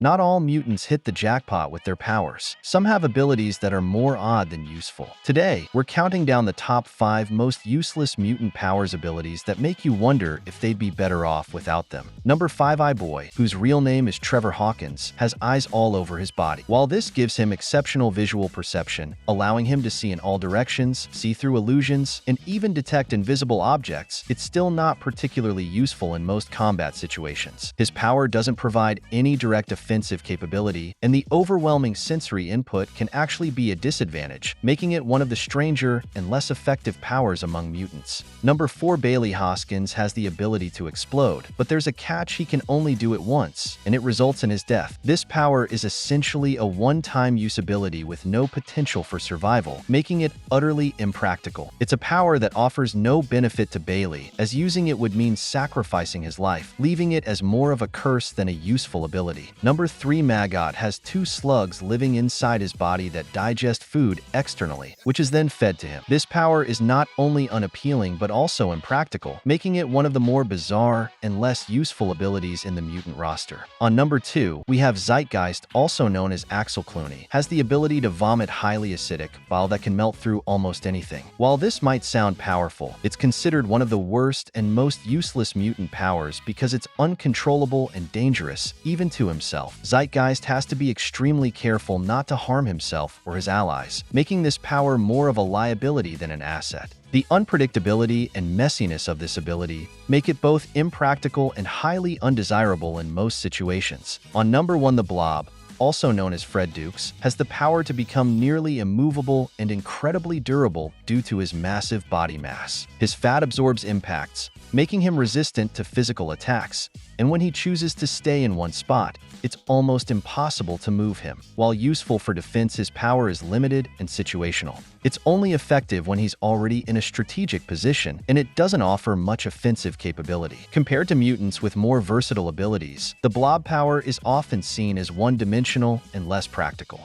Not all mutants hit the jackpot with their powers. Some have abilities that are more odd than useful. Today, we're counting down the top 5 most useless mutant powers abilities that make you wonder if they'd be better off without them. Number 5, Eye Boy, whose real name is Trevor Hawkins, has eyes all over his body. While this gives him exceptional visual perception, allowing him to see in all directions, see through illusions, and even detect invisible objects, it's still not particularly useful in most combat situations. His power doesn't provide any direct offensive capability, and the overwhelming sensory input can actually be a disadvantage, making it one of the stranger and less effective powers among mutants. Number 4, Bailey Hoskins has the ability to explode, but there's a catch: he can only do it once, and it results in his death. This power is essentially a one-time use ability with no potential for survival, making it utterly impractical. It's a power that offers no benefit to Bailey, as using it would mean sacrificing his life, leaving it as more of a curse than a useful ability. Number 3, Maggot has 2 slugs living inside his body that digest food externally, which is then fed to him. This power is not only unappealing but also impractical, making it one of the more bizarre and less useful abilities in the mutant roster. On number 2, we have Zeitgeist, also known as Axel Clooney, has the ability to vomit highly acidic bile that can melt through almost anything. While this might sound powerful, it's considered one of the worst and most useless mutant powers because it's uncontrollable and dangerous, even to himself. Zeitgeist has to be extremely careful not to harm himself or his allies, making this power more of a liability than an asset. The unpredictability and messiness of this ability make it both impractical and highly undesirable in most situations. On number 1, the Blob, also known as Fred Dukes, has the power to become nearly immovable and incredibly durable due to his massive body mass. His fat absorbs impacts, making him resistant to physical attacks, and when he chooses to stay in one spot, it's almost impossible to move him. While useful for defense, his power is limited and situational. It's only effective when he's already in a strategic position, and it doesn't offer much offensive capability. Compared to mutants with more versatile abilities, the Blob power is often seen as one-dimensional and less practical.